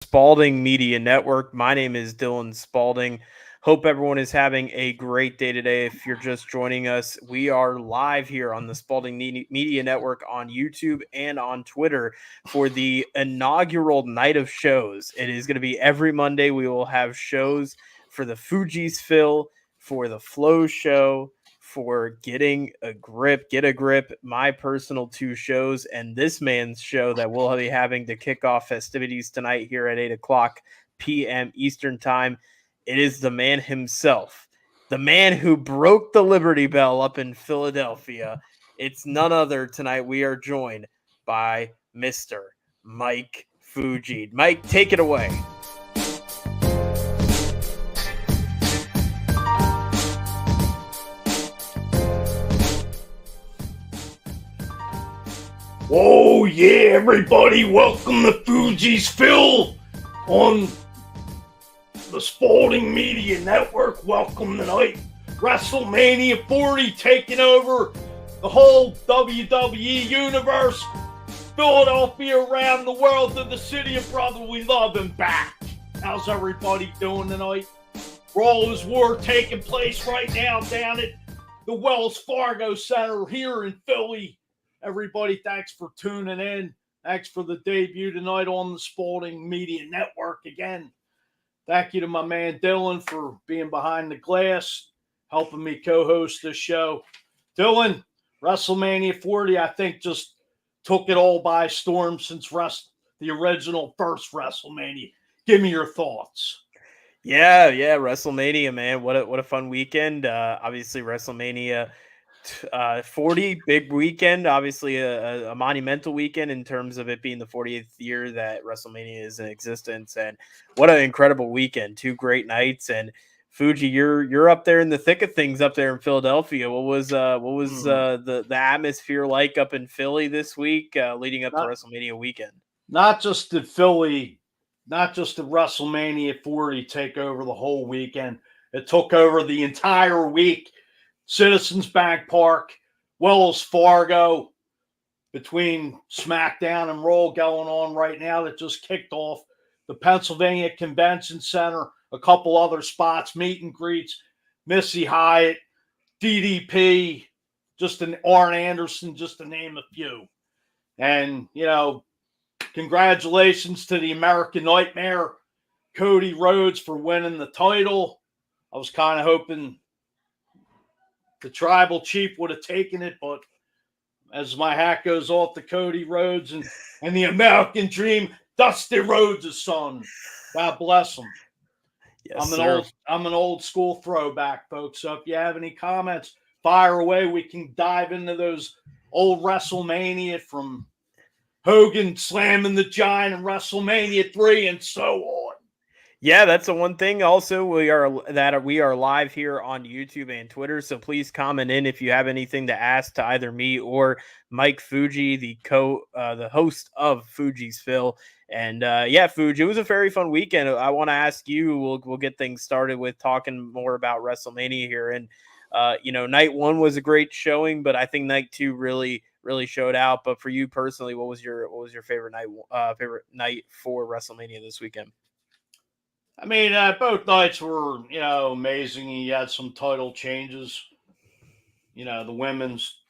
Spaulding Media Network. My name is Dylan Spaulding. Hope everyone is having a great day today. If you're just joining us, we are live here on the Spaulding Media Network on YouTube and on Twitter for the inaugural night of shows. It is going to be every Monday. We will have shows for the Fuji's Phil, for the Flow Show, for getting a grip, get a grip, my personal two shows, and this man's show that we'll be having to kick off festivities tonight here at 8 o'clock p.m. Eastern Time. It is the man himself, the man who broke the Liberty Bell up in Philadelphia. It's none other tonight. We are joined by Mr. Mike Fuji. Mike, take it away. Oh yeah, everybody, welcome to Fuji's Phil on the Spaulding Media Network. Welcome tonight. WrestleMania 40 taking over the whole WWE universe. Philadelphia around the world to the city of brotherly love and back. How's everybody doing tonight? Raw is War taking place right now down at the Wells Fargo Center here in Philly. Everybody, thanks for tuning in. Thanks for the debut tonight on the Spaulding Media Network again. Thank you to my man Dylan for being behind the glass, helping me co-host this show. Dylan, WrestleMania 40, I think, just took it all by storm since the original first WrestleMania. Give me your thoughts. Yeah, WrestleMania, man. What a fun weekend. Obviously, WrestleMania 40, big weekend, obviously a monumental weekend in terms of it being the 40th year that WrestleMania is in existence, and what an incredible weekend. Two great nights. And Fuji, you're up there in the thick of things up there in Philadelphia. What was the atmosphere like up in Philly this week leading up to WrestleMania weekend? Not just the WrestleMania 40 take over the whole weekend. It took over the entire week. Citizens Bank Park, Wells Fargo, between SmackDown and Raw going on right now that just kicked off. The Pennsylvania Convention Center, a couple other spots, meet and greets, Missy Hyatt, DDP, just an Arn Anderson, just to name a few. And, congratulations to the American Nightmare, Cody Rhodes, for winning the title. I was kind of hoping the tribal chief would have taken it, but as my hat goes off to Cody Rhodes and the American Dream, Dusty Rhodes' son. God bless him. Yes, I'm an old school throwback, folks. So if you have any comments, fire away. We can dive into those old WrestleMania from Hogan slamming the Giant in WrestleMania 3 and so on. Yeah, that's the one thing. Also, we are live here on YouTube and Twitter, so please comment in if you have anything to ask to either me or Mike Fuji, the host of Fuji's Phil. And Fuji, it was a very fun weekend. I want to ask you. We'll get things started with talking more about WrestleMania here. And night one was a great showing, but I think night two really showed out. But for you personally, what was your favorite night for WrestleMania this weekend? I mean, both nights were, amazing. You had some title changes. The women's,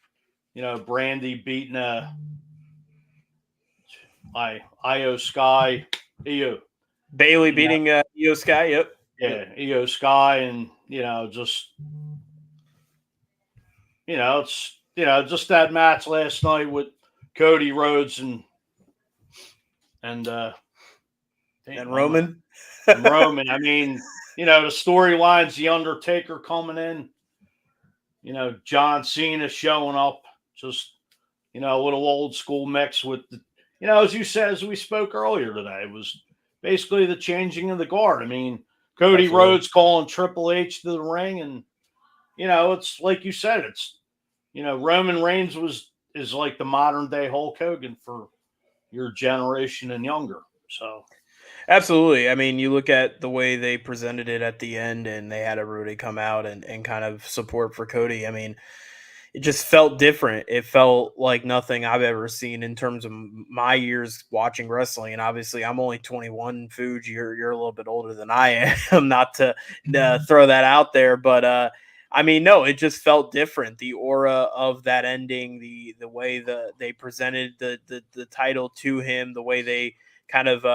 Brandy beating Io Sky. Bailey beating Io Sky. Yep. Yeah, Io Sky, and just that match last night with Cody Rhodes and Roman. And Roman. I mean, the storylines, The Undertaker coming in, John Cena showing up, just, a little old school mix with the, as you said, as we spoke earlier today, it was basically the changing of the guard. I mean, Cody Rhodes calling Triple H to the ring, and, it's like you said, it's, Roman Reigns is like the modern day Hulk Hogan for your generation and younger. So. Absolutely. I mean, you look at the way they presented it at the end, and they had everybody come out and kind of support for Cody. I mean, it just felt different. It felt like nothing I've ever seen in terms of my years watching wrestling. And obviously, I'm only 21. Fuji, you're a little bit older than I am. Not to throw that out there, but I mean, no, it just felt different. The aura of that ending, the way they presented the title to him, the way they kind of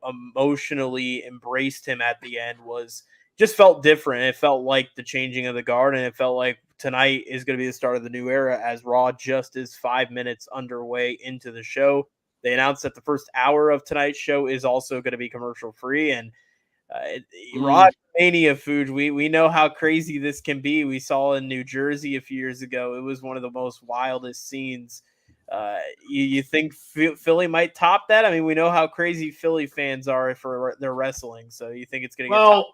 emotionally embraced him at the end was just felt different. It felt like the changing of the guard, and it felt like tonight is going to be the start of the new era as Raw just is 5 minutes underway into the show. They announced that the first hour of tonight's show is also going to be commercial free, and Raw Mm. Mania food. We know how crazy this can be. We saw in New Jersey a few years ago. It was one of the most wildest scenes. You think Philly might top that? I mean, we know how crazy Philly fans are for their wrestling. So you think it's going to get topped?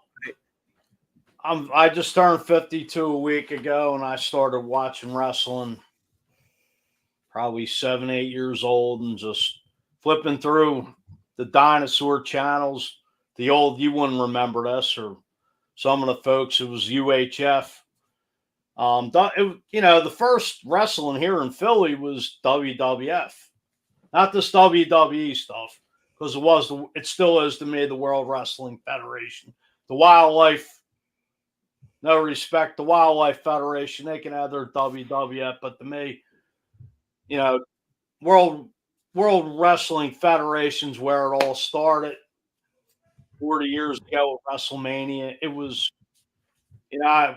Well, I just turned 52 a week ago, and I started watching wrestling probably 7, 8 years old, and just flipping through the dinosaur channels. The old, you wouldn't remember this, or some of the folks, it was UHF. The first wrestling here in Philly was WWF, not this WWE stuff, because it still is to me the World Wrestling Federation. The Wildlife, no respect, the Wildlife Federation, they can have their WWF, but to me, you know, World World Wrestling Federation's where it all started 40 years ago with WrestleMania. It was,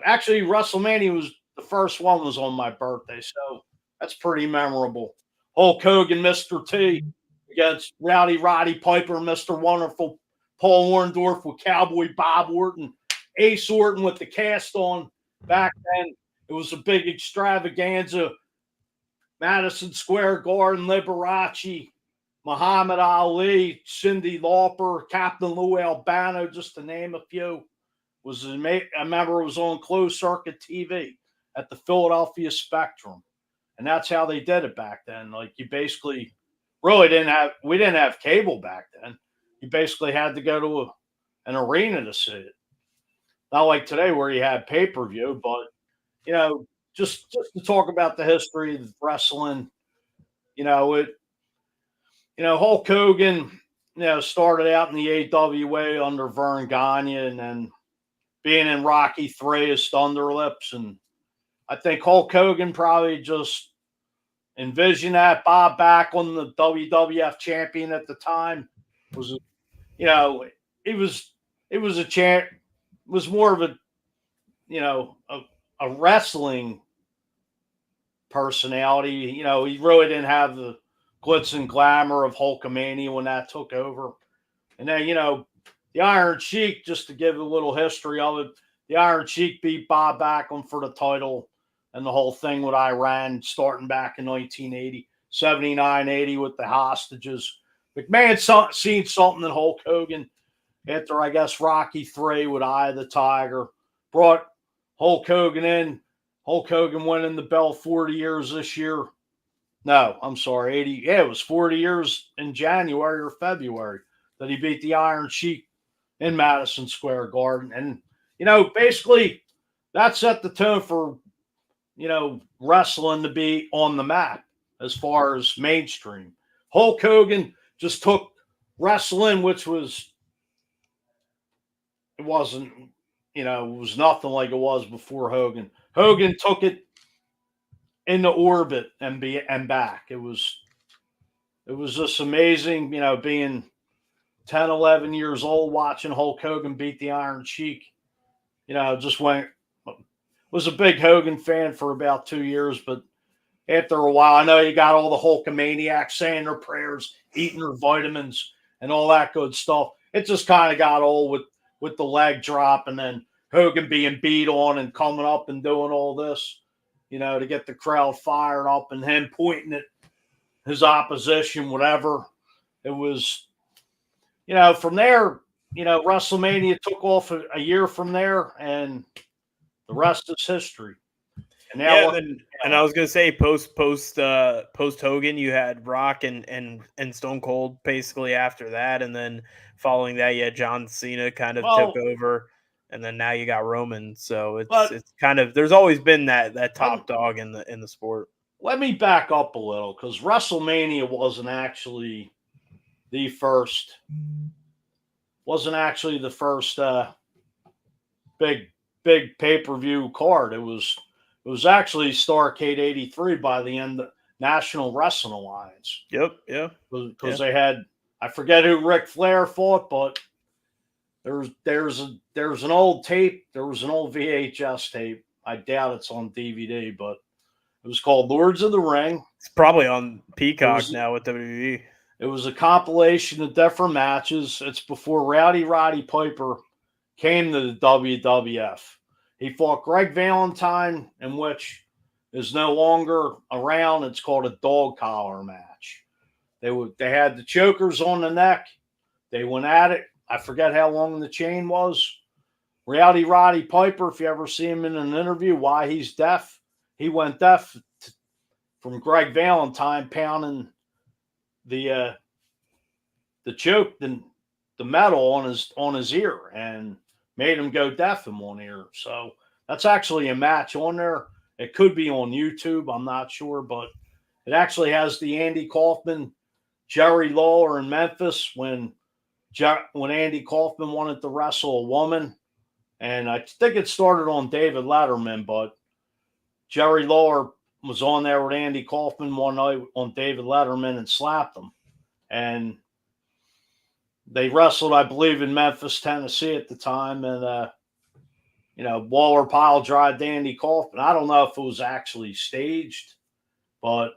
actually WrestleMania was the first one was on my birthday, so that's pretty memorable. Hulk Hogan, Mr. T, against Rowdy Roddy Piper, Mr. Wonderful, Paul Orndorff with Cowboy Bob Orton, Ace Orton with the cast on. Back then, it was a big extravaganza. Madison Square Garden, Liberace, Muhammad Ali, Cyndi Lauper, Captain Lou Albano, just to name a few. I remember it was on closed circuit TV at the Philadelphia Spectrum, and that's how they did it back then. Like you basically we didn't have cable back then. You basically had to go to an arena to see it. Not like today where you had pay per view, but just to talk about the history of wrestling, it Hulk Hogan, started out in the AWA under Vern Gagne, and then being in Rocky 3 as Thunderlips. And I think Hulk Hogan probably just envisioned that. Bob Backlund, the WWF champion at the time, was, he was, it was a champ, was more of a, a wrestling personality. He really didn't have the glitz and glamour of Hulkamania when that took over. And then, the Iron Sheik, just to give a little history of it, the Iron Sheik beat Bob Backlund for the title and the whole thing with Iran starting back in 1980, 79, 80 with the hostages. McMahon seen something in Hulk Hogan after, I guess, Rocky 3 with Eye of the Tiger. Brought Hulk Hogan in. Hulk Hogan winning the belt 40 years this year. No, I'm sorry, 80. Yeah, it was 40 years in January or February that he beat the Iron Sheik in Madison Square Garden. And, basically that set the tone for, wrestling to be on the map as far as mainstream. Hulk Hogan just took wrestling, which it wasn't, it was nothing like it was before Hogan. Hogan took it into orbit and back. It was just amazing, being 10, 11 years old, watching Hulk Hogan beat the Iron Sheik. Just was a big Hogan fan for about 2 years, but after a while, I know you got all the Hulkamaniacs saying their prayers, eating their vitamins, and all that good stuff. It just kind of got old with the leg drop, and then Hogan being beat on and coming up and doing all this, to get the crowd fired up, and him pointing at his opposition, whatever. It was, from there, WrestleMania took off a year from there, and the rest is history. And now, and I was gonna say post Hogan, you had Rock and Stone Cold basically after that, and then following that, yeah, John Cena kind of took over, and then now you got Roman. So But it's kind of, there's always been that top dog in the sport. let me back up a little, because WrestleMania wasn't actually the first big pay-per-view card. It was actually Starrcade '83 by the end National Wrestling Alliance. Yep. Yeah. Because they had, I forget who Ric Flair fought, but there's an old tape. There was an old VHS tape. I doubt it's on DVD, but it was called Lords of the Ring. It's probably on Peacock now with WWE. It was a compilation of different matches. It's before Rowdy Roddy Piper came to the WWF. He fought Greg Valentine, in which is no longer around. It's called a dog collar match. They had the chokers on the neck. They went at it. I forget how long the chain was. Rowdy Roddy Piper, if you ever see him in an interview, why he's deaf. He went deaf from Greg Valentine pounding the choke, the metal on his ear, and made him go deaf in one ear. So that's actually a match on there. It could be on YouTube, I'm not sure, but it actually has the Andy Kaufman, Jerry Lawler in Memphis when Andy Kaufman wanted to wrestle a woman. And I think it started on David Letterman, but Jerry Lawler was on there with Andy Kaufman one night on David Letterman and slapped him. And they wrestled, I believe, in Memphis, Tennessee at the time. And, Waller pile drived Andy Kaufman. I don't know if it was actually staged, but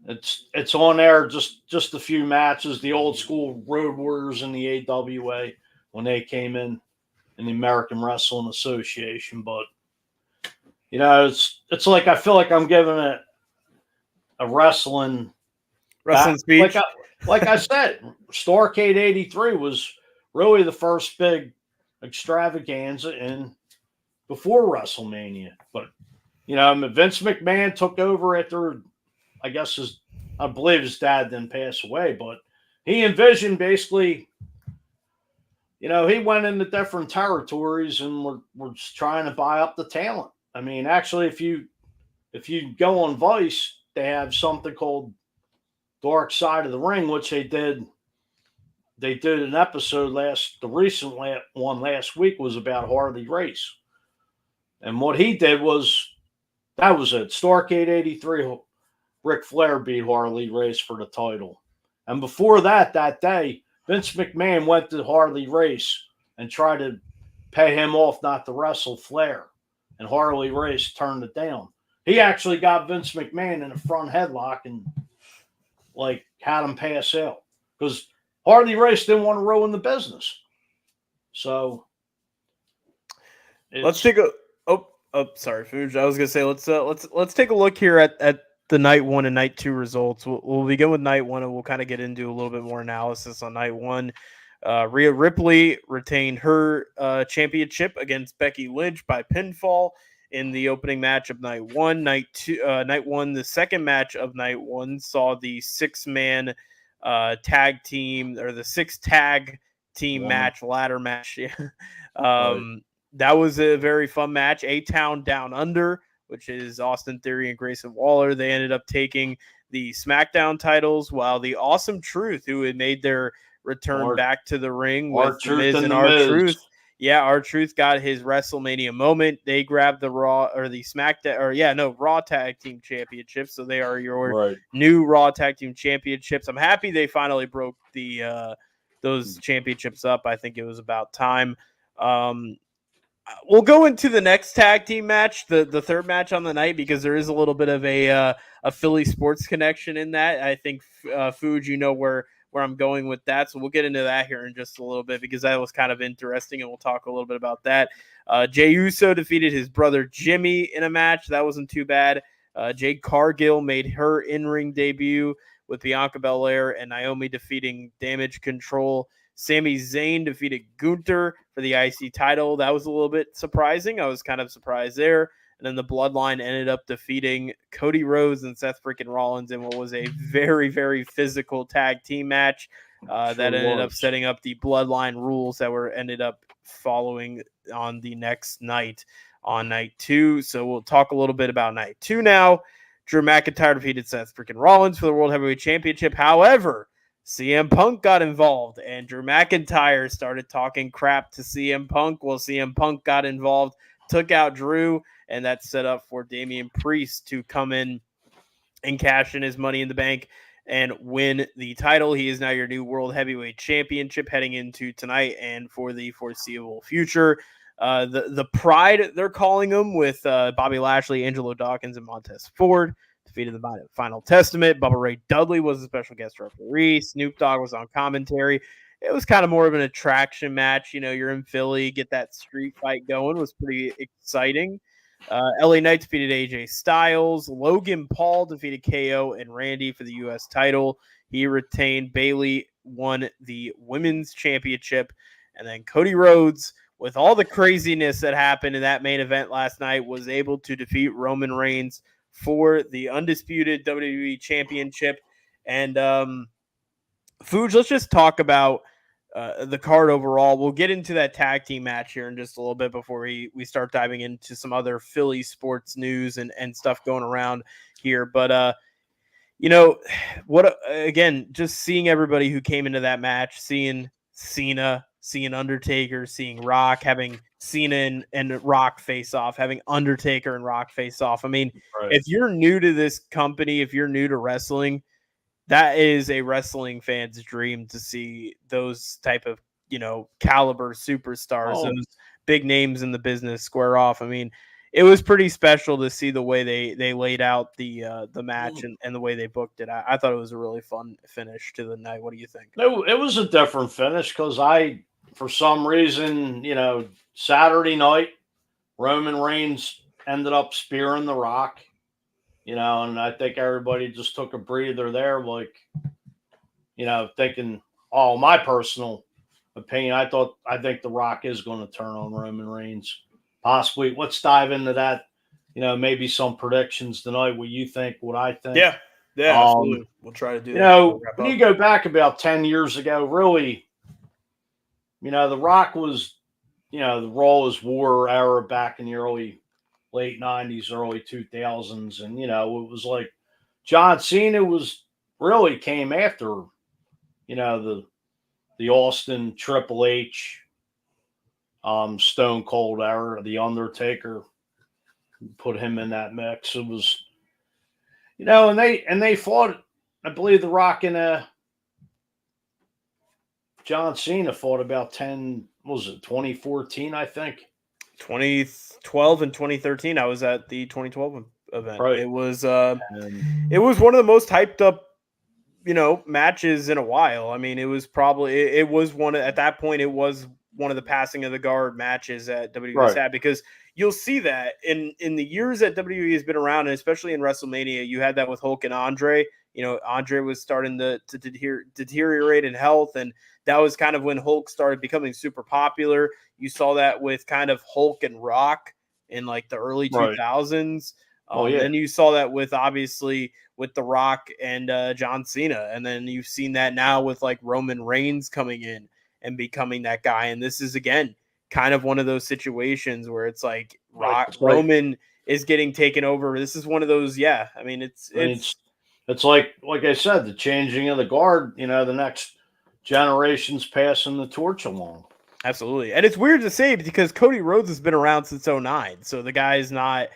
it's on there. Just a few matches. The old school Road Warriors in the AWA when they came in the American Wrestling Association. But it's like I feel like I'm giving it a wrestling speech. Like I said, Starrcade '83 was really the first big extravaganza before WrestleMania. But Vince McMahon took over after, I believe his dad didn't pass away, but he envisioned basically, he went into different territories and we're trying to buy up the talent. I mean, actually, if you go on Vice, they have something called Dark Side of the Ring, which they did. They did an episode the recent one last week was about Harley Race. And what he did that was it. Starrcade '83, Ric Flair beat Harley Race for the title. And before that day, Vince McMahon went to Harley Race and tried to pay him off not to wrestle Flair. And Harley Race turned it down. He actually got Vince McMahon in a front headlock and had him pass out because Harley Race didn't want to ruin the business. So let's take a sorry, Fuji. I was gonna say let's take a look here at the night 1 and night 2 results. We'll begin with night 1 and we'll kind of get into a little bit more analysis on night 1. Rhea Ripley retained her championship against Becky Lynch by pinfall in the opening match of night 1. Night 1, the second match of night 1 saw the 6-man tag team, or the 6-tag team match, ladder match. Right. That was a very fun match. A-Town Down Under, which is Austin Theory and Grayson Waller. They ended up taking the SmackDown titles, while the Awesome Truth, who had made their return back to the ring with The Miz and R-Truth. Yeah, R-Truth got his WrestleMania moment. They grabbed the Raw or the SmackDown Raw Tag Team Championships. So they are your new Raw Tag Team Championships. I'm happy they finally broke those championships up. I think it was about time. We'll go into the next tag team match, the third match on the night, because there is a little bit of a Philly sports connection in that. I think Fuji, where I'm going with that. So we'll get into that here in just a little bit, because that was kind of interesting, and we'll talk a little bit about that. Jey Uso defeated his brother Jimmy in a match. That wasn't too bad. Jade Cargill made her in-ring debut with Bianca Belair and Naomi defeating Damage Control. Sami Zayn defeated Gunther for the IC title. That was a little bit surprising. I was kind of surprised there. And then the Bloodline ended up defeating Cody Rhodes and Seth freaking Rollins in what was a very, very physical tag team match. that ended up was. setting up the bloodline rules that were ended up following on the next night on night 2. So we'll talk a little bit about night 2 now. Drew McIntyre defeated Seth freaking Rollins for the World Heavyweight Championship. However, CM Punk got involved, and Drew McIntyre started talking crap to CM Punk. Well, CM Punk got involved, took out Drew, and that set up for Damian Priest to come in and cash in his Money in the Bank and win the title. He is now your new World Heavyweight Championship heading into tonight and for the foreseeable future. The Pride, they're calling him, with Bobby Lashley, Angelo Dawkins, and Montez Ford defeated the Final Testament. Bubba Ray Dudley was a special guest referee. Snoop Dogg was on commentary. It was kind of more of an attraction match. You know, you're in Philly, get that street fight going. It was pretty exciting. LA Knight defeated AJ Styles. Logan Paul defeated KO and Randy for the U.S. title. He retained. Bayley won the women's championship. And then Cody Rhodes, with all the craziness that happened in that main event last night, was able to defeat Roman Reigns for the undisputed WWE championship. And Fuji, let's just talk about the card overall. We'll get into that tag team match here in just a little bit before we start diving into some other Philly sports news and stuff going around here. But, you know, what again, just seeing everybody who came into that match, seeing Cena, seeing Undertaker, seeing Rock, having Cena and Rock face off, having Undertaker and Rock face off. I mean, Right. if you're new to this company, if you're new to wrestling, that is a wrestling fan's dream to see those type of, you know, caliber superstars, those big names in the business square off. I mean, it was pretty special to see the way they laid out the match and the way they booked it. I thought it was a really fun finish to the night. What do you think? It was a different finish because for some reason, Saturday night, Roman Reigns ended up spearing The Rock. And I think everybody just took a breather there, like, thinking, my personal opinion, I think The Rock is going to turn on Roman Reigns. Possibly. Let's dive into that. Maybe some predictions tonight. What you think, what I think. Yeah, absolutely. We'll try to do that. When you go back about 10 years ago, really, The Rock was, the Raw is War era back in the late 90s, early 2000s. And, it was like John Cena really came after, the Austin Triple H, Stone Cold era, the Undertaker, put him in that mix. It was, and they fought, I believe The Rock and John Cena fought about 2014, I think. 2012 and 2013. I was at the 2012 event. Right. It was one of the most hyped up, matches in a while. I mean, it was at that point, it was one of the passing of the guard matches that WWE had, because you'll see that in the years that WWE has been around, and especially in WrestleMania, you had that with Hulk and Andre. Andre was starting to deteriorate in health, and that was kind of when Hulk started becoming super popular. You saw that with kind of Hulk and Rock in like the early 2000s. Then you saw that with The Rock and John Cena. And then you've seen that now with like Roman Reigns coming in and becoming that guy. And this is, again, kind of one of those situations where it's like Roman is getting taken over. This is one of those. Yeah. I mean, it's like I said, the changing of the guard, the next generation's passing the torch along. Absolutely. And it's weird to say because Cody Rhodes has been around since 2009. So the guy's not,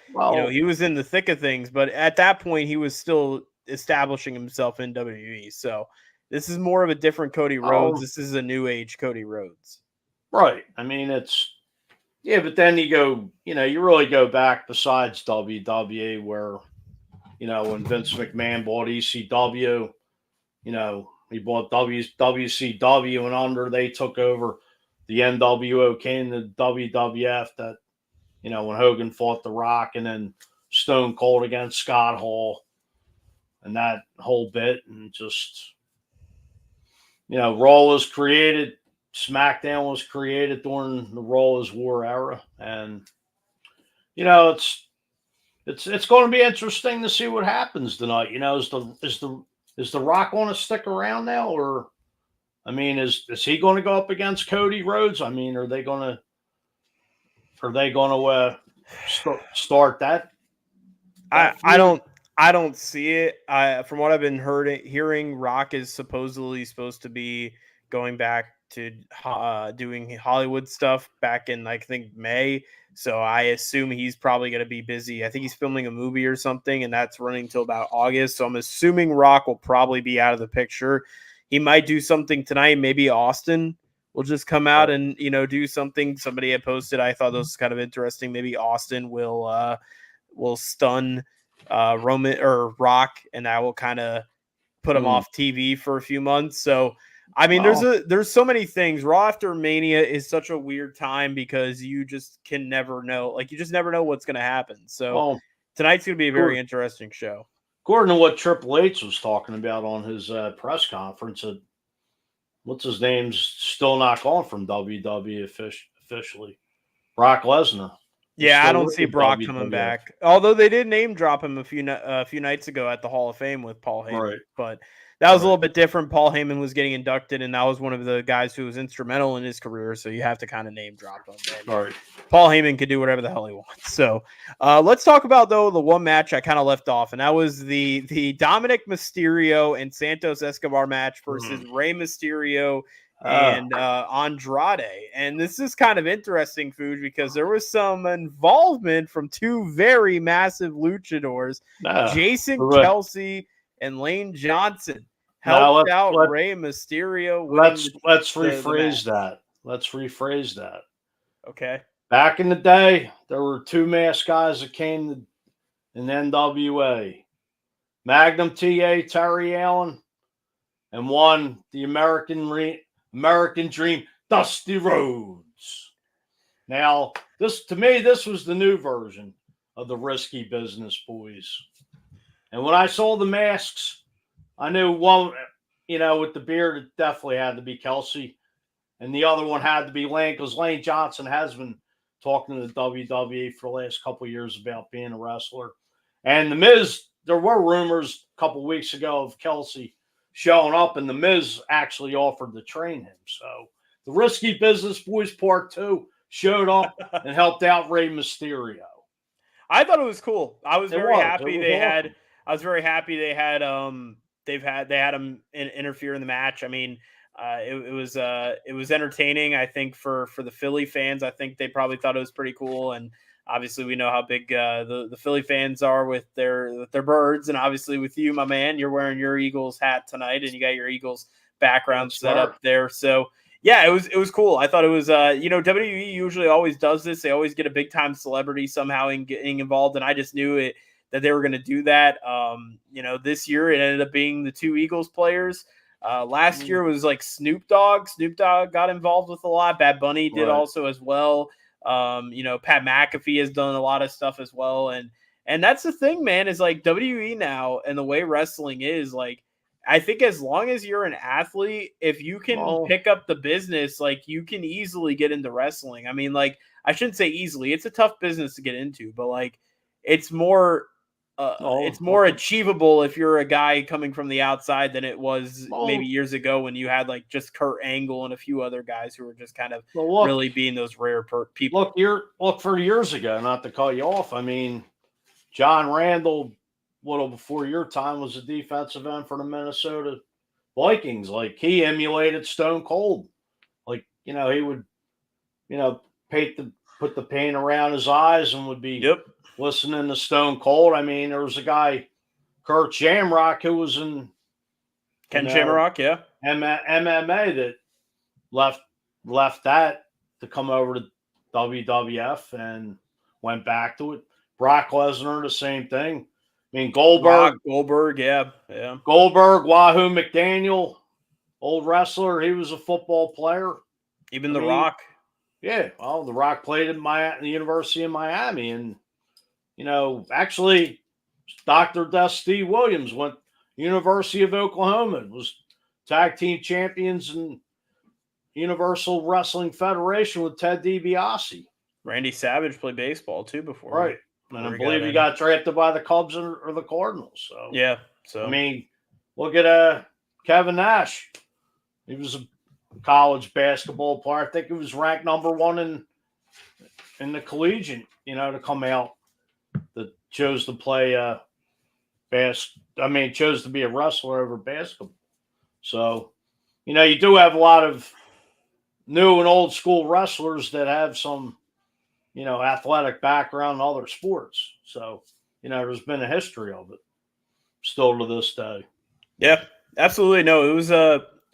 he was in the thick of things, but at that point he was still establishing himself in WWE. So this is more of a different Cody Rhodes. This is a new age Cody Rhodes. Right. I mean, but then you go, you really go back besides WWE where, when Vince McMahon bought ECW, he bought WCW, and under they took over the NWO, came to WWF, that, when Hogan fought The Rock, and then Stone Cold against Scott Hall and that whole bit. And just, Raw was created, SmackDown was created during the Raw is War era. And, it's going to be interesting to see what happens tonight. Is the Rock going to stick around now, or I mean, is he going to go up against Cody Rhodes? I mean, are they going to start that I feud? don't see it. From what I've been hearing, Rock is supposed to be going back to doing Hollywood stuff back in, I think, May. So I assume he's probably going to be busy. I think he's filming a movie or something, and that's running till about August. So I'm assuming Rock will probably be out of the picture. He might do something tonight. Maybe Austin will just come out and do something. Somebody had posted. I thought this was kind of interesting. Maybe Austin will stun Roman or Rock, and that will kind of put him off TV for a few months. So, I mean, there's so many things. Raw after Mania is such a weird time because you just can never know. Like, you just never know what's going to happen. So tonight's going to be a very interesting show. According to what Triple H was talking about on his press conference, what's his name's still not gone from WWE officially. Brock Lesnar. Yeah, I don't see Brock coming back. Although they did name drop him a few nights ago at the Hall of Fame with Paul Heyman, right. But that was a little bit different. Paul Heyman was getting inducted, and that was one of the guys who was instrumental in his career. So you have to kind of name drop him. Right. Paul Heyman can do whatever the hell he wants. So let's talk about the one match I kind of left off, and that was the Dominic Mysterio and Santos Escobar match versus Rey Mysterio and Andrade. And this is kind of interesting, Fuji, because there was some involvement from two very massive luchadors, Jason Kelsey and Lane Johnson, helped out Rey Mysterio. Let's rephrase that. Let's rephrase that. Okay. Back in the day, there were two masked guys that came in NWA. Magnum TA, Terry Allen, and one, the American Dream, Dusty Rhodes. Now, to me, this was the new version of the Risky Business Boys. And when I saw the masks, I knew one, with the beard, it definitely had to be Kelsey. And the other one had to be Lane, because Lane Johnson has been talking to the WWE for the last couple of years about being a wrestler. And The Miz, there were rumors a couple of weeks ago of Kelsey showing up, and The Miz actually offered to train him. So the Risky Business Boys Part 2 showed up and helped out Rey Mysterio. I thought it was cool. I was very happy they had him interfere in the match. I mean, it was entertaining. I think for the Philly fans, I think they probably thought it was pretty cool. And obviously, we know how big the Philly fans are with their birds, and obviously with you, my man, you're wearing your Eagles hat tonight, and you got your Eagles background set up there. So yeah, it was cool. I thought it was WWE usually always does this. They always get a big time celebrity somehow getting involved, and I just knew that they were going to do that. This year it ended up being the two Eagles players. Last year was like Snoop Dogg. Snoop Dogg got involved with a lot. Bad Bunny did also as well. Pat McAfee has done a lot of stuff as well. And that's the thing, man, is like WWE now and the way wrestling is, like, I think as long as you're an athlete, if you can pick up the business, like, you can easily get into wrestling. I mean, like, I shouldn't say easily. It's a tough business to get into, but like, it's more achievable if you're a guy coming from the outside than it was maybe years ago when you had like just Kurt Angle and a few other guys who were just kind of really being those rare people. Look, for years ago, not to cut you off, I mean, John Randall, a little before your time, was a defensive end for the Minnesota Vikings. Like, he emulated Stone Cold. Like, he would, put the paint around his eyes and would be listening to Stone Cold. I mean, there was a guy, Kurt Shamrock, who was in Ken Shamrock, MMA, that left that to come over to WWF and went back to it. Brock Lesnar, the same thing. I mean, Goldberg, yeah. Goldberg, Wahoo McDaniel, old wrestler. He was a football player. Even The Rock. Yeah, well, The Rock played at the University of Miami, and actually, Dr. Death Steve Williams went University of Oklahoma, was tag team champions in Universal Wrestling Federation with Ted DiBiase. Randy Savage played baseball too before, right? And I believe he got drafted by the Cubs or the Cardinals. So yeah, so I mean, look at Kevin Nash. He was college basketball player. I think he was ranked number one in the collegiate. To come out that chose to play chose to be a wrestler over basketball. So, you do have a lot of new and old school wrestlers that have some, athletic background in other sports. So, there's been a history of it still to this day. Yeah, absolutely. No, it was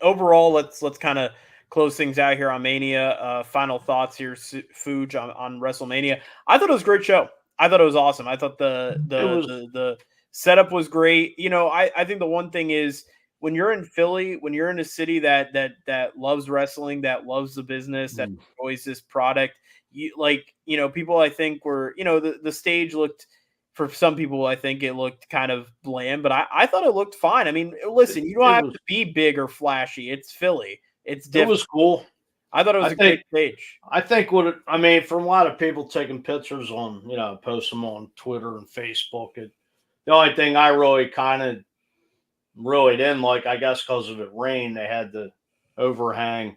overall. Let's kind of close things out here on Mania. Final thoughts here, Fuge on WrestleMania. I thought it was a great show. I thought it was awesome. I thought the setup was great. I think the one thing is when you're in Philly, when you're in a city that loves wrestling, that loves the business, that enjoys this product, people I think were, the stage looked, for some people, I think it looked kind of bland, but I thought it looked fine. I mean, listen, you don't have to be big or flashy. It's Philly. It's different. It was cool. I thought it was a great stage. I think from a lot of people taking pictures on, post them on Twitter and Facebook. The only thing I really didn't like, I guess, because of the rain, they had the overhang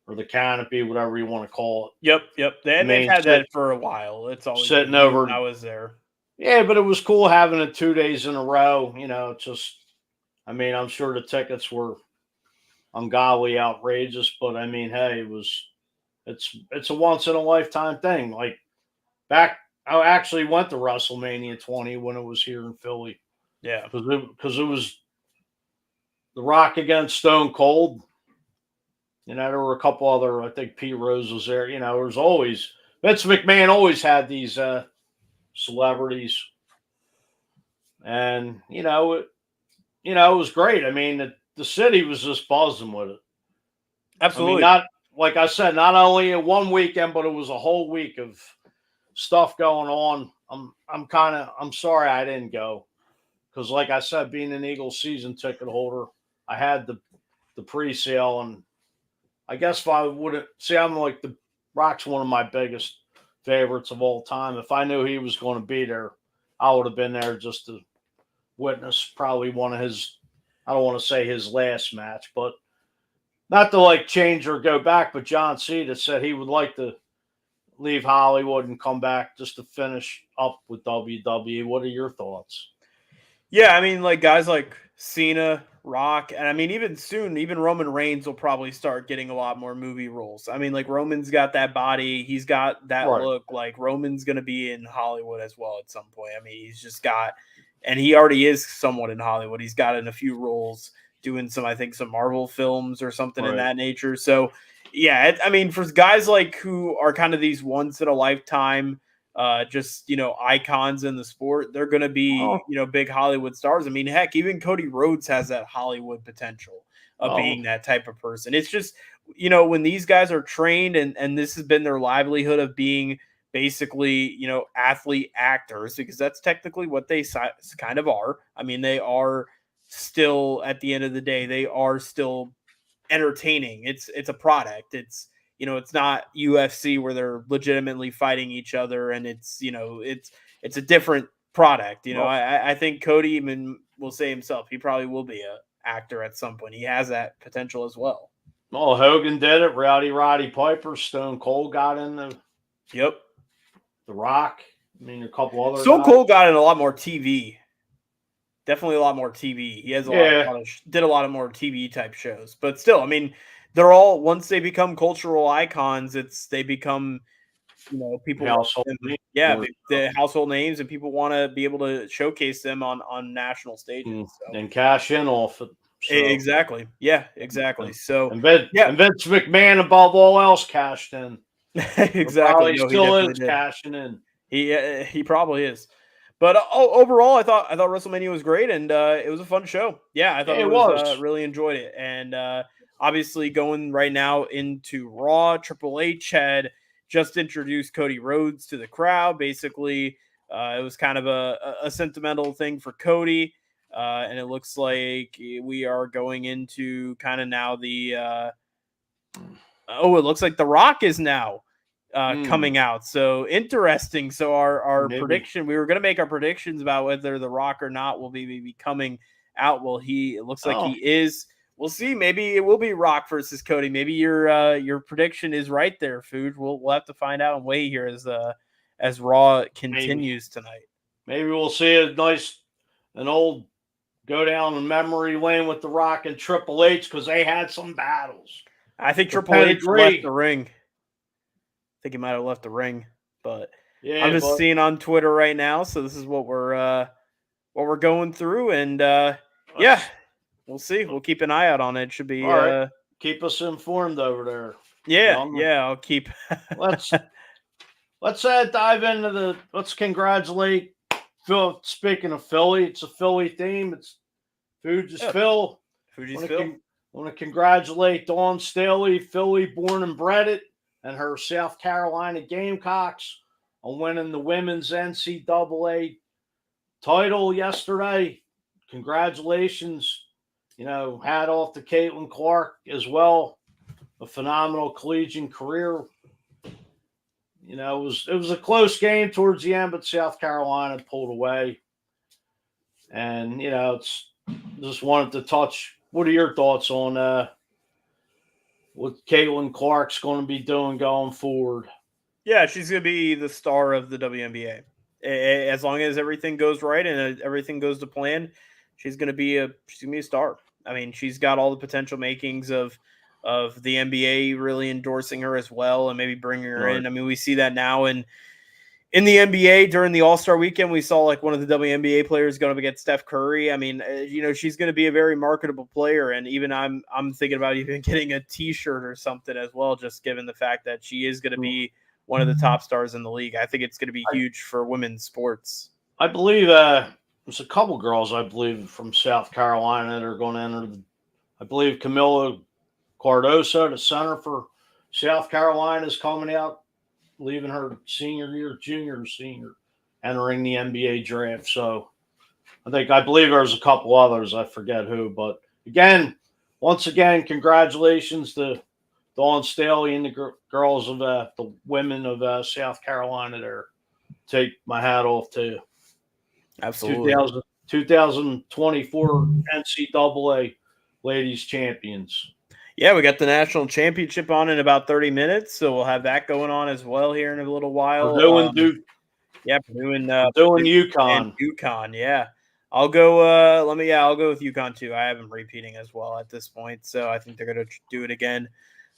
or the canopy, whatever you want to call it. Yep. They've had that for a while. It's always sitting over. When I was there. Yeah, but it was cool having it 2 days in a row. I'm sure the tickets were ungodly outrageous, but hey, it's a once in a lifetime thing. Like I actually went to WrestleMania 20 when it was here in Philly. Yeah, because it was The Rock against Stone Cold. There were a couple other. I think Pete Rose was there. There was always Vince McMahon always had these celebrities, and it was great. The city was just buzzing with it. Absolutely. Not like I said, not only in one weekend, but it was a whole week of stuff going on. I'm sorry I didn't go because, like I said, being an Eagles season ticket holder, I had the pre-sale, and I guess if I wouldn't I'm like the Rock's one of my biggest favorites of all time. If I knew he was going to be there, I would have been there just to witness probably one of his, I don't want to say his last match, but not to change or go back, but John Cena said he would like to leave Hollywood and come back just to finish up with WWE. What are your thoughts? Yeah, guys like Cena, Rock, and even soon, even Roman Reigns will probably start getting a lot more movie roles. Roman's got that body, he's got that look. Like Roman's going to be in Hollywood as well at some point. He's just got, and he already is somewhat in Hollywood. He's got in a few roles doing some Marvel films or something in that nature. So yeah, for guys who are kind of these once in a lifetime, icons in the sport, they're going to be, big Hollywood stars. Heck, even Cody Rhodes has that Hollywood potential of being that type of person. It's just, when these guys are trained and this has been their livelihood of being basically, athlete actors, because that's technically what they kind of are. They are still, at the end of the day, they are still entertaining. It's a product. It's, it's not UFC where they're legitimately fighting each other, and it's a different product. I think Cody will say himself, he probably will be a actor at some point. He has that potential as well. Well, Hogan did it. Roddy Piper, Stone Cold got in the. Yep. The Rock. a couple other. Stone Cold got in a lot more TV. Definitely a lot more TV. He has did a lot of more TV type shows, but still, they're all, once they become cultural icons, they become, people, the household names, and people want to be able to showcase them on national stages and cash in off it. So. Exactly. Yeah, exactly. So and Vince McMahon, above all else, cashed in. Exactly. He still is cashing in. He probably is. But overall, I thought WrestleMania was great, and it was a fun show. Yeah, I thought it was. Really enjoyed it, and obviously going right now into Raw, Triple H had just introduced Cody Rhodes to the crowd. Basically, it was kind of a sentimental thing for Cody, and it looks like we are going into kind of now the. It looks like The Rock is now. Coming out. So interesting. So our prediction, we were going to make our predictions about whether The Rock or not will be coming out. Well, it looks like he is. We'll see. Maybe it will be Rock versus Cody. Maybe your prediction is right there, Food. We'll have to find out and wait here as Raw continues tonight. Maybe we'll see an old go down in memory lane with The Rock and Triple H because they had some battles. I think Triple H left the ring. I think he might have left the ring, but I'm just seeing on Twitter right now. So this is what we're going through, and yeah, we'll see. We'll keep an eye out on it. It should be all right. Keep us informed over there. Yeah, I'll keep. let's dive into let's congratulate Phil. Speaking of Philly, it's a Philly theme. It's Fuji's Phil. Fuji's Phil. I want to congratulate Dawn Staley, Philly born and bred it, and her South Carolina Gamecocks on winning the women's NCAA title yesterday. Congratulations. Hat off to Caitlin Clark as well. A phenomenal collegiate career. It was a close game towards the end, but South Carolina pulled away. And, it's just wanted to touch. What are your thoughts on what Caitlin Clark's going to be doing going forward? Yeah, she's going to be the star of the WNBA. As long as everything goes right and everything goes to plan, she's going to be a star. I mean, she's got all the potential makings of the NBA really endorsing her as well and maybe bringing her in. I mean, we see that now in the NBA during the All-Star weekend. We saw like one of the WNBA players going up against Steph Curry. I mean, she's going to be a very marketable player, and even I'm thinking about even getting a T-shirt or something as well, just given the fact that she is going to be one of the top stars in the league. I think it's going to be huge for women's sports. I believe there's a couple girls, from South Carolina that are going to enter. I believe Camila Cardoso, the center for South Carolina, is coming out, leaving her junior, entering the NBA draft. So I believe there's a couple others. I forget who. But once again, congratulations to Dawn Staley and the girls of the women of South Carolina there. Take my hat off to you. Absolutely. 2024 NCAA Ladies Champions. Yeah, we got the national championship on in about 30 minutes, so we'll have that going on as well here in a little while. Purdue and Duke. Yeah, Purdue and UConn. UConn, yeah. I'll go. I'll go with UConn too. I have them repeating as well at this point, so I think they're going to do it again.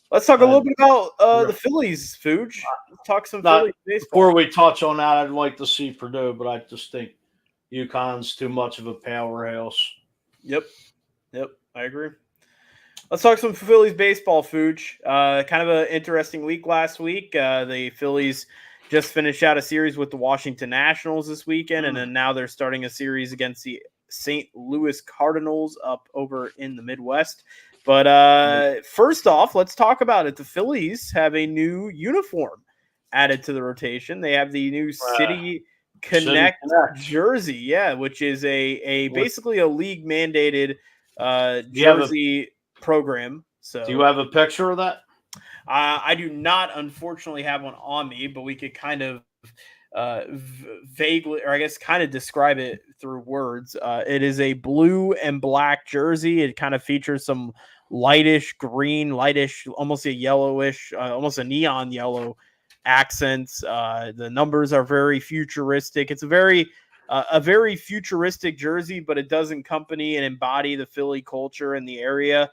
Let's talk a little bit about the Phillies, Fuge. Let's talk some Phillies baseball. Before we touch on that, I'd like to see Purdue, but I just think UConn's too much of a powerhouse. Yep, I agree. Let's talk some Phillies baseball, Fuge. Kind of an interesting week last week. The Phillies just finished out a series with the Washington Nationals this weekend, and then now they're starting a series against the St. Louis Cardinals up over in the Midwest. But first off, let's talk about it. The Phillies have a new uniform added to the rotation. They have the new City Connect jersey, which is a basically a league mandated jersey program. So, do you have a picture of that? I do not, unfortunately, have one on me, but we could kind of vaguely, or I guess kind of describe it through words. It is a blue and black jersey. It kind of features some lightish green, almost a yellowish, almost a neon yellow accents. The numbers are very futuristic. It's a very futuristic jersey, but it does accompany and embody the Philly culture in the area.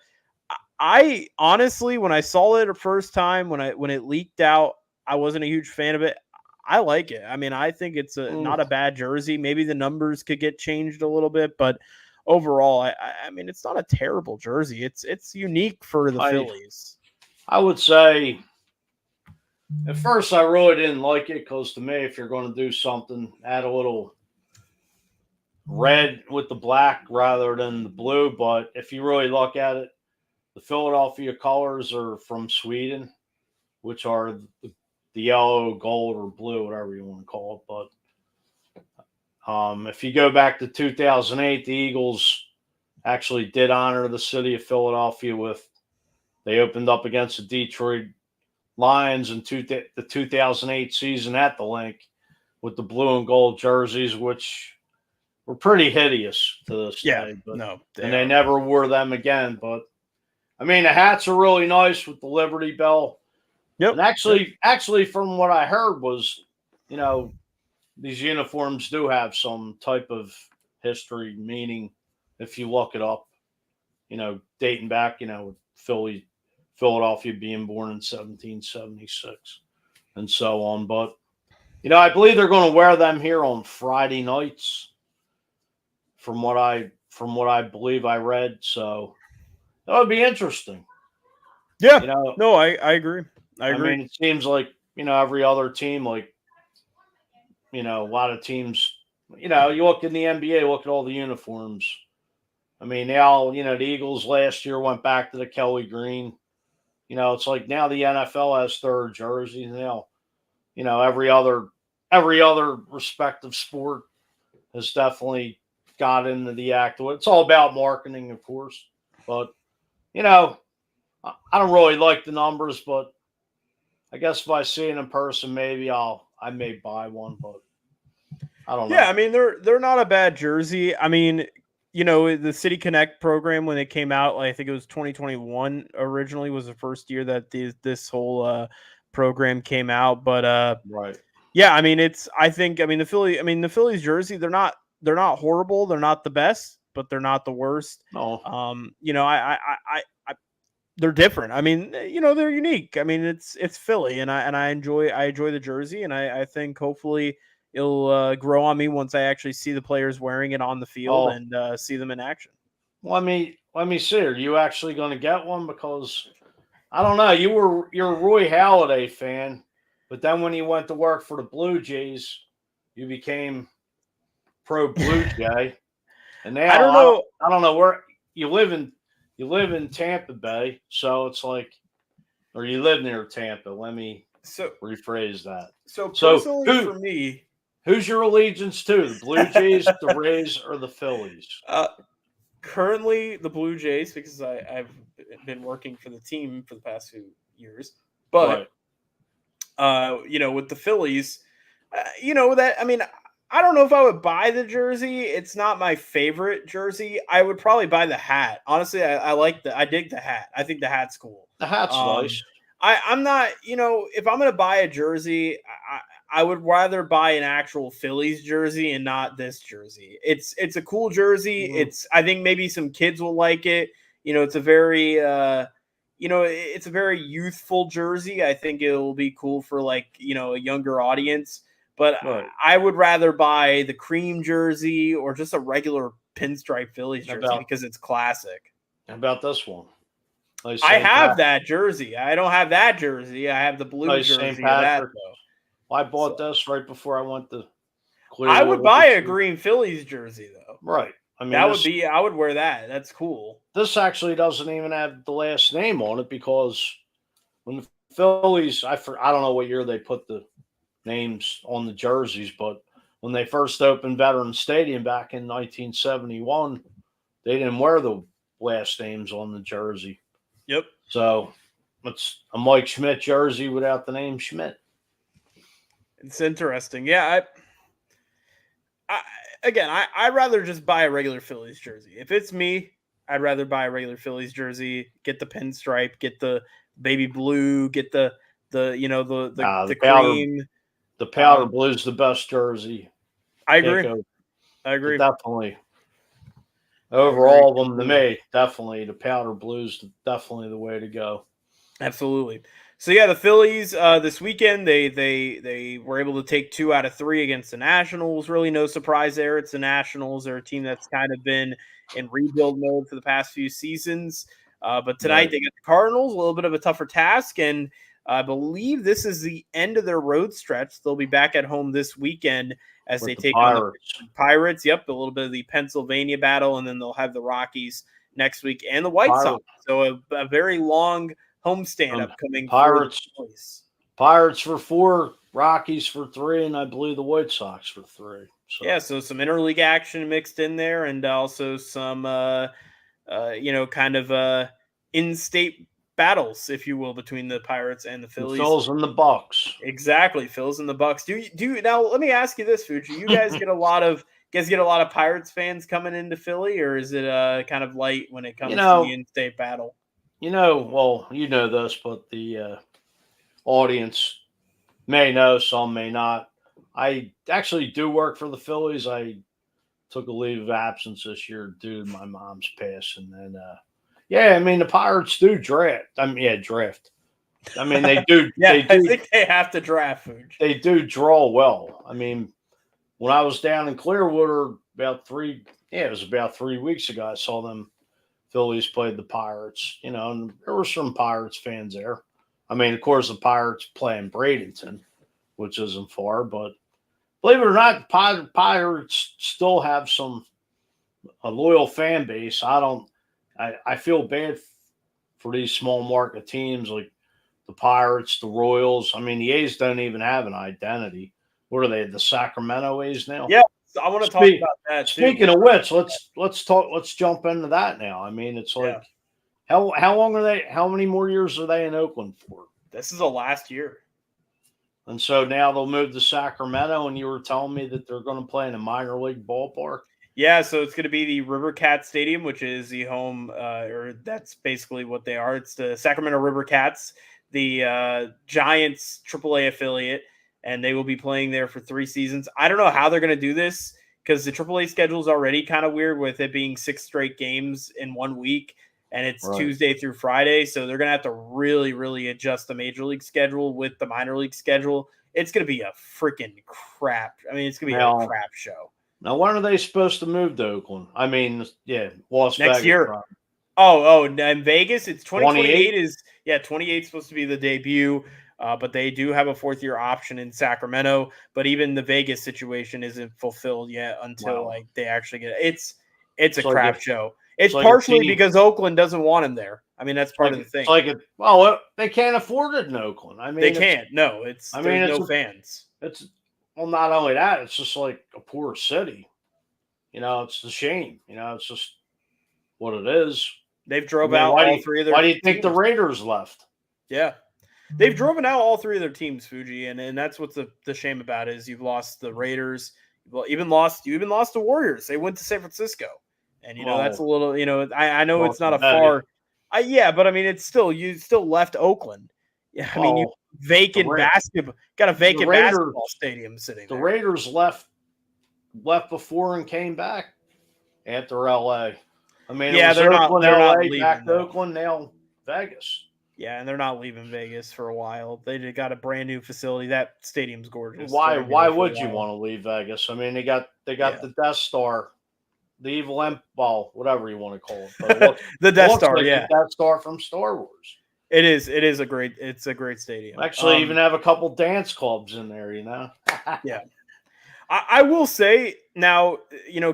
I honestly, when I saw it the first time, when it leaked out, I wasn't a huge fan of it. I like it. I mean, I think it's not a bad jersey. Maybe the numbers could get changed a little bit, but overall, I mean, it's not a terrible jersey. It's unique for the Phillies. I would say at first I really didn't like it because to me, if you're going to do something, add a little red with the black rather than the blue. But if you really look at it, the Philadelphia colors are from Sweden, which are the yellow, gold, or blue, whatever you want to call it. But if you go back to 2008, the Eagles actually did honor the city of Philadelphia they opened up against the Detroit Lions in the 2008 season at the Link with the blue and gold jerseys, which were pretty hideous to this day. But, no, they never wore them again. But I mean, the hats are really nice with the Liberty Bell. Yep. And actually, from what I heard was, you know, these uniforms do have some type of history, meaning if you look it up, dating back, Philadelphia being born in 1776 and so on. But, I believe they're going to wear them here on Friday nights from what I believe I read. So that would be interesting. Yeah. No, I agree. I mean, it seems like, every other team, like, a lot of teams, you look in the NBA, look at all the uniforms. I mean, they all, the Eagles last year went back to the Kelly Green. It's like now the NFL has third jerseys now. Every other respective sport has definitely got into the act. It's all about marketing, of course. But, I don't really like the numbers, but I guess if I see it in person, maybe I may buy one, but I don't know. Yeah, I mean they're not a bad jersey. I mean, the City Connect program when it came out, I think it was 2021 originally was the first year that this whole program came out. But right. Yeah, I mean the Phillies jersey, they're not horrible, they're not the best, but they're not the worst. No. I they're different. I mean, they're unique. I mean, it's Philly, and I enjoy the jersey, and I think hopefully it'll grow on me once I actually see the players wearing it on the field and see them in action. Let me see. Are you actually going to get one? Because I don't know. You're a Roy Halladay fan, but then when you went to work for the Blue Jays, you became pro Blue Jay, and now I don't know where you live in. You live in Tampa Bay, so it's like, or you live near Tampa. Let me rephrase that. So personally, for me, who's your allegiance to? The Blue Jays, the Rays, or the Phillies? Currently, the Blue Jays, because I've been working for the team for the past few years. But with the Phillies, I don't know if I would buy the jersey. It's not my favorite jersey. I would probably buy the hat. Honestly, I dig the hat. I think the hat's cool. The hat's nice. I'm not, if I'm going to buy a jersey, I would rather buy an actual Phillies jersey and not this jersey. It's a cool jersey. Mm-hmm. I think maybe some kids will like it. It's a very, it's a very youthful jersey. I think it'll be cool for a younger audience. But I would rather buy the cream jersey or just a regular pinstripe Phillies jersey because it's classic. How about this one? I have that jersey. I don't have that jersey. I have the blue jersey. I bought this right before I went to Clearwater. I would buy a green Phillies jersey though. Right. I mean, I would wear that. That's cool. This actually doesn't even have the last name on it because when the Phillies, I don't know what year they put the names on the jerseys, but when they first opened Veterans Stadium back in 1971, they didn't wear the last names on the jersey. Yep. So it's a Mike Schmidt jersey without the name Schmidt. It's interesting. Yeah. I'd rather just buy a regular Phillies jersey. If it's me, I'd rather buy a regular Phillies jersey, get the pinstripe, get the baby blue, get the cream. The powder blue's the best jersey. I agree. Definitely. Overall of them, to me, definitely the powder blue's definitely the way to go. Absolutely. So yeah, the Phillies this weekend they were able to take 2 out of 3 against the Nationals. Really no surprise there. It's the Nationals. They're a team that's kind of been in rebuild mode for the past few seasons. But tonight they got the Cardinals, a little bit of a tougher task, and I believe this is the end of their road stretch. They'll be back at home this weekend as they take on the Pirates. Yep, a little bit of the Pennsylvania battle, and then they'll have the Rockies next week and the White Sox. So a very long homestand upcoming. Pirates for 4, Rockies for 3, and I believe the White Sox for 3. So. Yeah, so some interleague action mixed in there, and also some in-state battles, if you will, between the Pirates and the Phillies. The Phils and the Bucks. Exactly, Phils and the Bucks. Do now? Let me ask you this, Fuji. You guys get a lot of Pirates fans coming into Philly, or is it kind of light when it comes to the in-state battle? well, you know this, but the audience may know, some may not. I actually do work for the Phillies. I took a leave of absence this year due to my mom's passing, and yeah, I mean the Pirates do draft. I mean, yeah, draft. I mean they do. Yeah, They I do. think they have to draft Fuji. They do draw well. I mean, when I was down in Clearwater it was about 3 weeks ago. I saw them Phillies played the Pirates. And there were some Pirates fans there. I mean, of course, the Pirates play in Bradenton, which isn't far, but believe it or not, Pirates still have a loyal fan base. I feel bad for these small market teams like the Pirates, the Royals. I mean, the A's don't even have an identity. What are they? The Sacramento A's now? Yeah, I want to talk about that too. Speaking of which, let's talk. Let's jump into that now. I mean, it's like how long are they? How many more years are they in Oakland for? This is the last year. And so now they'll move to Sacramento, and you were telling me that they're going to play in a minor league ballpark. Yeah, so it's going to be the River Cats Stadium, which is the home, or that's basically what they are. It's the Sacramento River Cats, the Giants AAA affiliate, and they will be playing there for 3 seasons. I don't know how they're going to do this because the AAA schedule is already kind of weird with it being 6 straight games in 1 week, and it's Tuesday through Friday. So they're going to have to really, really adjust the major league schedule with the minor league schedule. It's going to be a freaking crap. I mean, it's going to be a crap show. Now, when are they supposed to move to Oakland? I mean, yeah, Las Vegas. Next year. Oh, in Vegas, it's 2028 28 is supposed to be the debut, but they do have a 4th-year option in Sacramento. But even the Vegas situation isn't fulfilled yet until they actually get it. It's a crap show. It's partially because Oakland doesn't want him there. I mean, that's part of the thing. They can't afford it in Oakland. I mean, they can't. No, there's no fans. Well, not only that, it's just like a poor city. It's a shame. It's just what it is. They've drove out all 3 of their. Why do you think the Raiders left? Yeah, they've driven out all 3 of their teams, Fuji, and that's what's the shame about it is you've lost the Raiders. You even lost the Warriors. They went to San Francisco, and that's a little. I know it's not a far. But I mean, it's still you still left Oakland. Yeah, I mean, you got a vacant basketball stadium sitting there. The Raiders left before and came back after LA. I mean, they're not leaving, back to Oakland, now Vegas. Yeah, and they're not leaving Vegas for a while. They got a brand new facility. That stadium's gorgeous. Why would you want to leave Vegas? I mean, they got the Death Star, the evil empire, whatever you want to call it. The Death Star, the Death Star from Star Wars. It is. It's a great stadium. Actually, even have a couple dance clubs in there. Yeah. I will say now,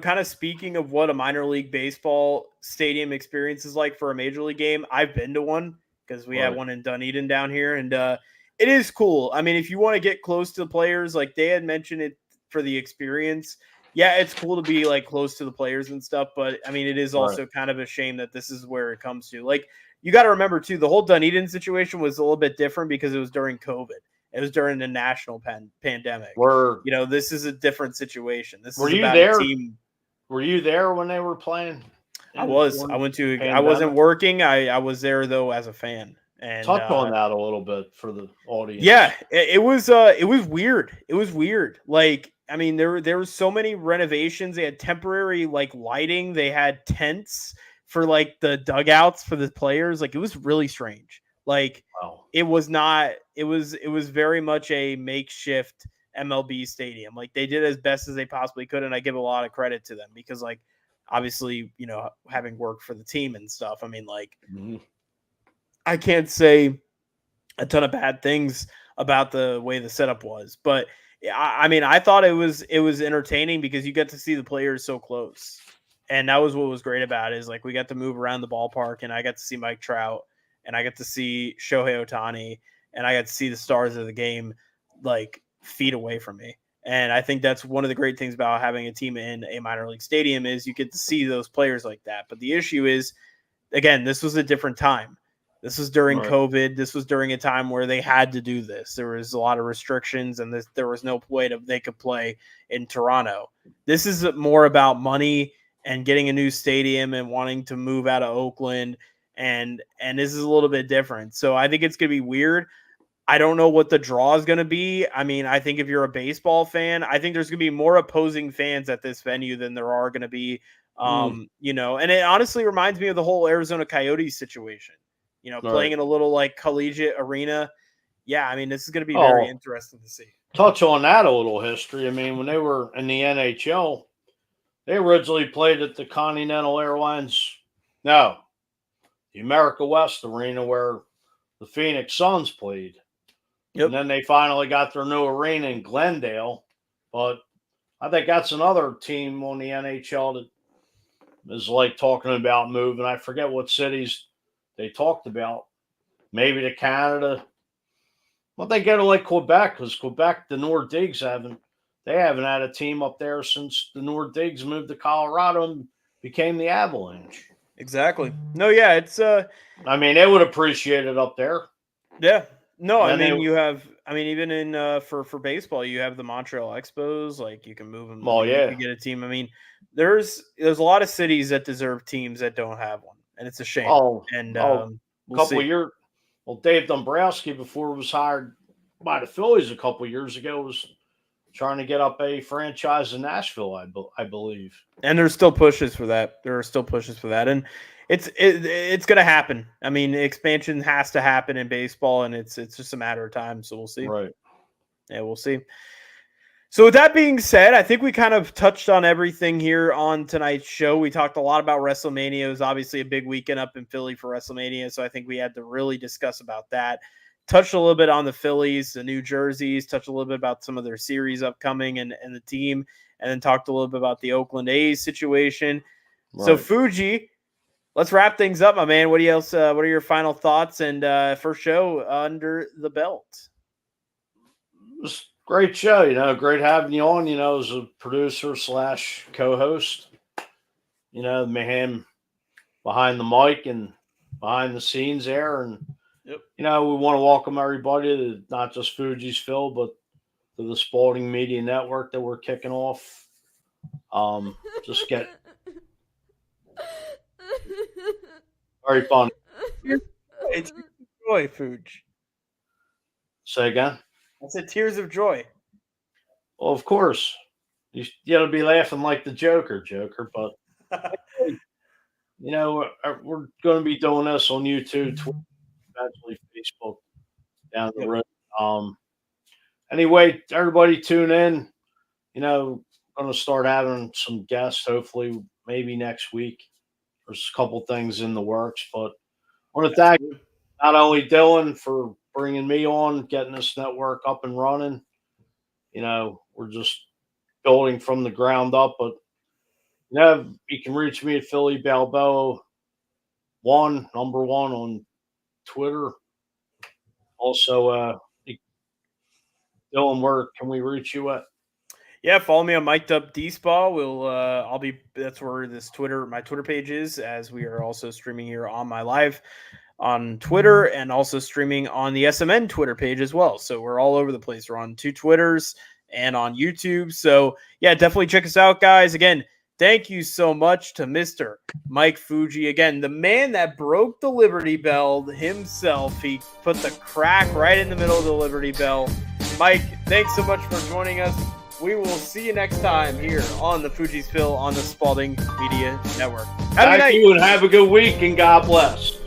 kind of speaking of what a minor league baseball stadium experience is like for a major league game, I've been to one because we have one in Dunedin down here, and it is cool. I mean, if you want to get close to the players, like they had mentioned it for the experience, yeah, it's cool to be like close to the players and stuff, but I mean, it is also kind of a shame that this is where it comes to. Like, you got to remember too, the whole Dunedin situation was a little bit different because it was during COVID. It was during the national pandemic. This is a different situation. Were you there? Were you there when they were playing? I was. I wasn't working. I was there though as a fan. And talk on that a little bit for the audience. Yeah, it was weird. It was weird. Like, I mean, there was so many renovations. They had temporary like lighting. They had tents for like the dugouts for the players. Like, it was really strange. Like, It was not. It was very much a makeshift MLB stadium. Like, they did as best as they possibly could, and I give a lot of credit to them because, like, obviously, having worked for the team and stuff. I mean, like, I can't say a ton of bad things about the way the setup was, but I mean, I thought it was entertaining because you get to see the players so close, and that was what was great about it. Is like we got to move around the ballpark, and I got to see Mike Trout. And I got to see Shohei Ohtani, and I got to see the stars of the game like feet away from me. And I think that's one of the great things about having a team in a minor league stadium is you get to see those players like that. But the issue is, again, this was a different time. This was during COVID. This was during a time where they had to do this. There was a lot of restrictions, and there was no way they could play in Toronto. This is more about money and getting a new stadium and wanting to move out of Oakland and this is a little bit different. So I think it's going to be weird. I don't know what the draw is going to be. I mean, I think if you're a baseball fan, I think there's going to be more opposing fans at this venue than there are going to be, you know, and it honestly reminds me of the whole Arizona Coyotes situation, you know, playing in a little like collegiate arena. Yeah. I mean, this is going to be very interesting to see. Touch on that a little history. I mean, when they were in the NHL, they originally played at the Continental Airlines, the America West Arena where the Phoenix Suns played. Yep. And then they finally got their new arena in Glendale. But I think that's another team on the NHL that is like talking about moving. I forget what cities they talked about. Maybe to Canada. Well, they go to like Quebec, because Quebec, the Nordiques haven't had a team up there since the Nordiques moved to Colorado and became the Avalanche. Exactly. No, yeah, it's I mean, they would appreciate it up there. Yeah. No, I mean, even in for baseball, you have the Montreal Expos. Like, you can move them. Oh, yeah. You get a team. I mean, there's a lot of cities that deserve teams that don't have one, and it's a shame. Dave Dombrowski, before he was hired by the Phillies a couple of years ago, was trying to get up a franchise in Nashville, I believe. And there's still pushes for that. And it's going to happen. I mean, expansion has to happen in baseball, and it's just a matter of time. So we'll see. Right. Yeah, we'll see. So with that being said, I think we kind of touched on everything here on tonight's show. We talked a lot about WrestleMania. It was obviously a big weekend up in Philly for WrestleMania, so I think we had to really discuss about that. Touched a little bit on the Phillies, the New Jerseys, touched a little bit about some of their series upcoming and the team, and then talked a little bit about the Oakland A's situation. Right. So Fuji, let's wrap things up, my man. What are your final thoughts and first show under the belt? It was a great show, great having you on, as a producer / co-host, the man behind the mic and behind the scenes there. And, yep. We want to welcome everybody to not just Fuji's Phil, but to the Spaulding Media Network that we're kicking off. Just get very fun. It's joy, Fuji. Say again? I said tears of joy. Well, of course. You got to be laughing like the Joker, but we're going to be doing this on YouTube, Twitter, eventually Facebook down the road. Anyway, everybody tune in. Going to start having some guests, hopefully, maybe next week. There's a couple things in the works, but I want to thank not only Dylan for bringing me on, getting this network up and running. We're just building from the ground up, but you can reach me at Philly Balboa number 1 on Twitter. Also, Dylan, where can we reach you at? Yeah, follow me on Mic'd Up D-Spa. That's where my Twitter page is, as we are also streaming here on my live on Twitter and also streaming on the SMN Twitter page as well. So we're all over the place. We're on 2 Twitters and on YouTube. So yeah, definitely check us out, guys. Again, thank you so much to Mr. Mike Fuji. Again, the man that broke the Liberty Bell himself. He put the crack right in the middle of the Liberty Bell. Mike, thanks so much for joining us. We will see you next time here on the Fuji's Phil on the Spaulding Media Network. Thank you and have a good week, and God bless.